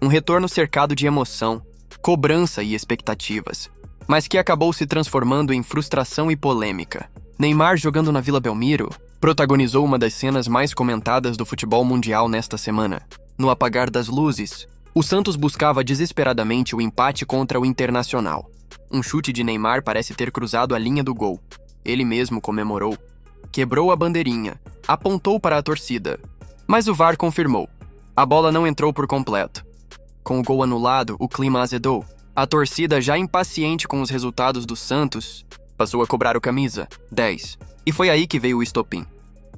Um retorno cercado de emoção, cobrança e expectativas, mas que acabou se transformando em frustração e polêmica. Neymar jogando na Vila Belmiro protagonizou uma das cenas mais comentadas do futebol mundial nesta semana. No apagar das luzes, o Santos buscava desesperadamente o empate contra o Internacional. Um chute de Neymar parece ter cruzado a linha do gol. Ele mesmo comemorou. Quebrou a bandeirinha, apontou para a torcida. Mas o VAR confirmou. A bola não entrou por completo. Com o gol anulado, o clima azedou. A torcida, já impaciente com os resultados do Santos, passou a cobrar o camisa 10. E foi aí que veio o estopim.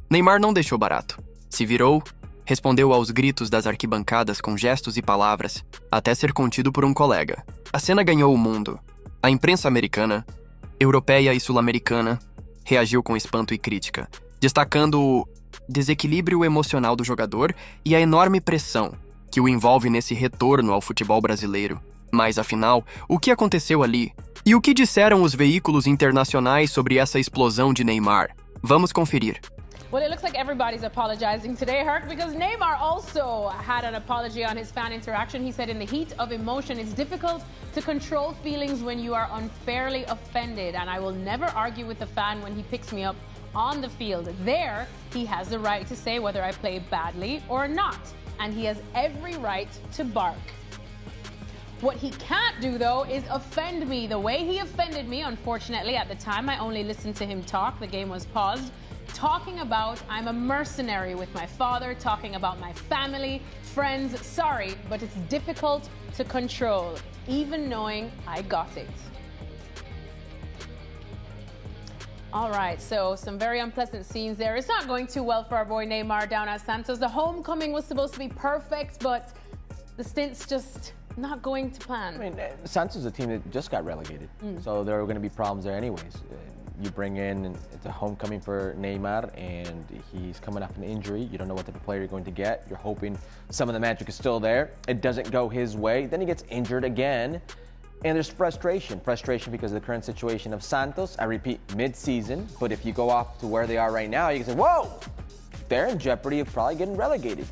Neymar não deixou barato. Se virou, respondeu aos gritos das arquibancadas com gestos e palavras, até ser contido por um colega. A cena ganhou o mundo. A imprensa americana, europeia e sul-americana reagiu com espanto e crítica, destacando o desequilíbrio emocional do jogador e a enorme pressão que o envolve nesse retorno ao futebol brasileiro. Mas, afinal, o que aconteceu ali? E o que disseram os veículos internacionais sobre essa explosão de Neymar? Vamos conferir. Well, it looks like everybody's apologizing today, Herc, because Neymar also had an apology on his fan interaction. He said in the heat of emotion, it's difficult to control feelings when you are unfairly offended, and I will never argue with the fan when he picks me up on the field. There, he has the right to say whether I play badly or not, and he has every right to bark. What he can't do, though, is offend me the way he offended me. Unfortunately, at the time, I only listened to him talk. The game was paused. Talking about I'm a mercenary with my father, talking about my family, friends. Sorry, but it's difficult to control, even knowing I got it. All right, so some very unpleasant scenes there. It's not going too well for our boy Neymar down at Santos. The homecoming was supposed to be perfect, but the stint's just not going to plan. I mean, Santos is a team that just got relegated, so there are going to be problems there anyways. You bring in, it's a homecoming for Neymar, and he's coming off an injury. You don't know what type of player you're going to get. You're hoping some of the magic is still there. It doesn't go his way. Then he gets injured again, and there's frustration. Frustration because of the current situation of Santos. I repeat, mid-season, but if you go off to where they are right now, you can say, whoa, they're in jeopardy of probably getting relegated.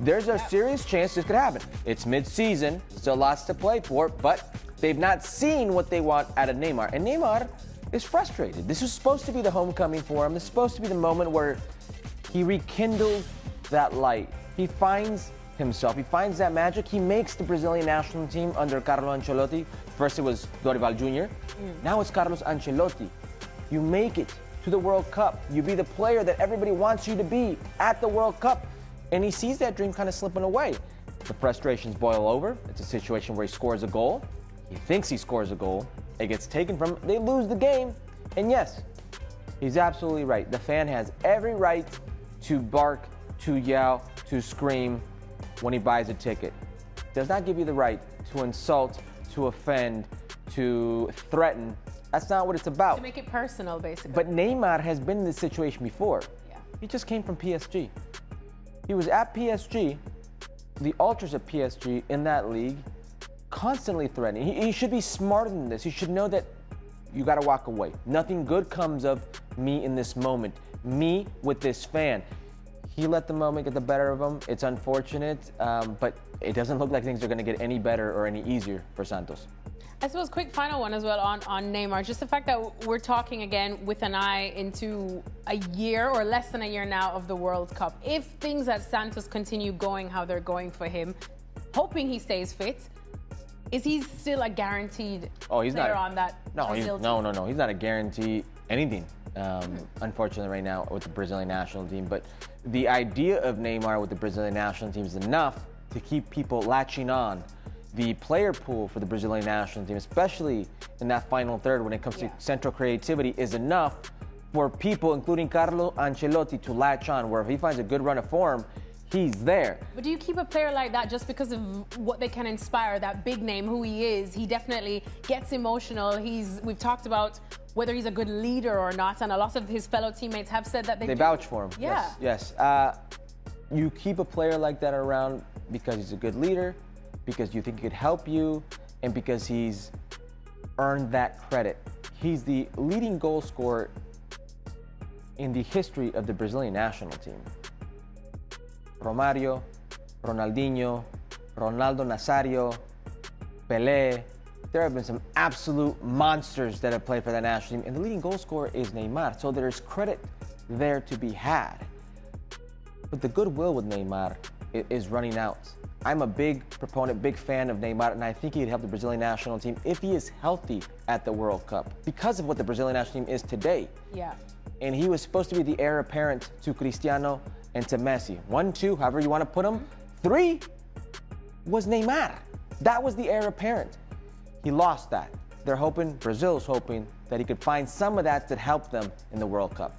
There's a serious chance this could happen. It's mid-season, still lots to play for, but they've not seen what they want out of Neymar. And Neymar is frustrated. This is supposed to be the homecoming for him. This is supposed to be the moment where he rekindles that light. He finds himself. He finds that magic. He makes the Brazilian national team under Carlo Ancelotti. First it was Dorival Jr. Now it's Carlos Ancelotti. You make it to the World Cup. You be the player that everybody wants you to be at the World Cup. And he sees that dream kind of slipping away. The frustrations boil over. It's a situation where he scores a goal. He thinks he scores a goal. It gets taken from him. They lose the game. And yes, he's absolutely right. The fan has every right to bark, to yell, to scream when he buys a ticket. Does not give you the right to insult, to offend, to threaten. That's not what it's about. To make it personal, basically. But Neymar has been in this situation before. Yeah. He just came from PSG. He was at PSG, the ultras at PSG in that league, constantly threatening. He should be smarter than this. He should know that you got to walk away. Nothing good comes of me in this moment. Me with this fan. He let the moment get the better of him. It's unfortunate, but it doesn't look like things are going to get any better or any easier for Santos. I suppose quick final one as well on Neymar. Just the fact that we're talking again with an eye into a year or less than a year now of the World Cup. If things at Santos continue going how they're going for him, hoping he stays fit, is he still a guaranteed player on that Brazil team? No. He's not a guarantee anything, unfortunately, right now with the Brazilian national team. But the idea of Neymar with the Brazilian national team is enough to keep people latching on. The player pool for the Brazilian national team, especially in that final third when it comes to central creativity, is enough for people, including Carlo Ancelotti, to latch on, where if he finds a good run of form, he's there. But do you keep a player like that just because of what they can inspire, that big name, who he is? He definitely gets emotional. We've talked about whether he's a good leader or not, and a lot of his fellow teammates have said that they do. Vouch for him. Yeah. Yes. You keep a player like that around because he's a good leader, because you think he could help you, and because he's earned that credit. He's the leading goal scorer in the history of the Brazilian national team. Romario, Ronaldinho, Ronaldo Nazario, Pelé. There have been some absolute monsters that have played for that national team, and the leading goal scorer is Neymar, so there's credit there to be had. But the goodwill with Neymar is running out. I'm a big proponent, big fan of Neymar, and I think he could help the Brazilian national team if he is healthy at the World Cup because of what the Brazilian national team is today. Yeah. And he was supposed to be the heir apparent to Cristiano and to Messi. 1, 2, however you want to put them. 3 was Neymar. That was the heir apparent. He lost that. They're hoping, Brazil's hoping, that he could find some of that to help them in the World Cup.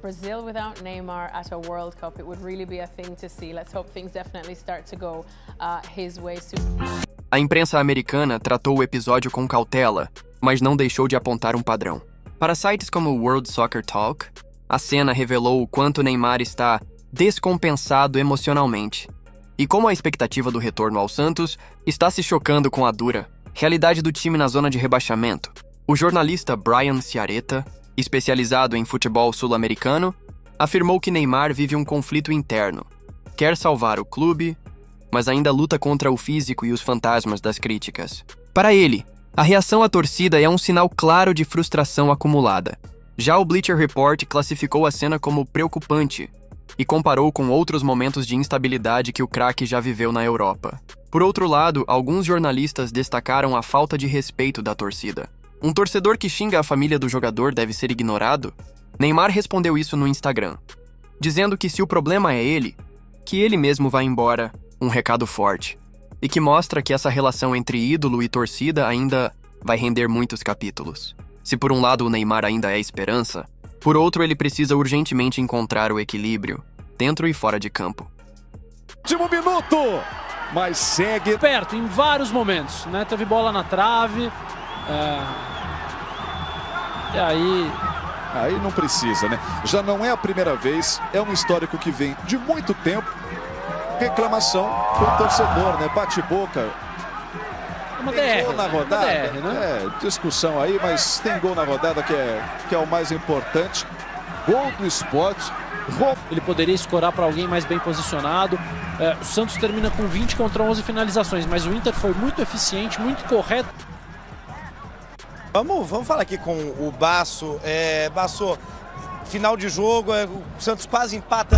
Brazil without Neymar at a World Cup, it would really be a thing to see. Let's hope things definitely start to go his way soon. A imprensa americana tratou o episódio com cautela, mas não deixou de apontar um padrão. Para sites como o World Soccer Talk, a cena revelou o quanto Neymar está descompensado emocionalmente e como a expectativa do retorno ao Santos está se chocando com a dura realidade do time na zona de rebaixamento. O jornalista Brian Ciaretta, especializado em futebol sul-americano, afirmou que Neymar vive um conflito interno. Quer salvar o clube, mas ainda luta contra o físico e os fantasmas das críticas. Para ele, a reação à torcida é um sinal claro de frustração acumulada. Já o Bleacher Report classificou a cena como preocupante e comparou com outros momentos de instabilidade que o craque já viveu na Europa. Por outro lado, alguns jornalistas destacaram a falta de respeito da torcida. Um torcedor que xinga a família do jogador deve ser ignorado? Neymar respondeu isso no Instagram, dizendo que se o problema é ele, que ele mesmo vai embora, um recado forte, e que mostra que essa relação entre ídolo e torcida ainda vai render muitos capítulos. Se por um lado o Neymar ainda é esperança, por outro ele precisa urgentemente encontrar o equilíbrio, dentro e fora de campo. Último minuto, mas segue perto em vários momentos, né? Teve bola na trave, e aí não precisa, né? Já não é a primeira vez, é um histórico que vem de muito tempo. Reclamação do torcedor, né? Bate-boca. Uma Tem DR, gol na rodada, DR, né? Discussão aí, mas tem gol na rodada que é o mais importante. Gol do Sport. Ele poderia escorar para alguém mais bem posicionado. O Santos termina com 20 contra 11 finalizações, mas o Inter foi muito eficiente, muito correto. Vamos falar aqui com o Basso. Basso, final de jogo, o Santos quase empata.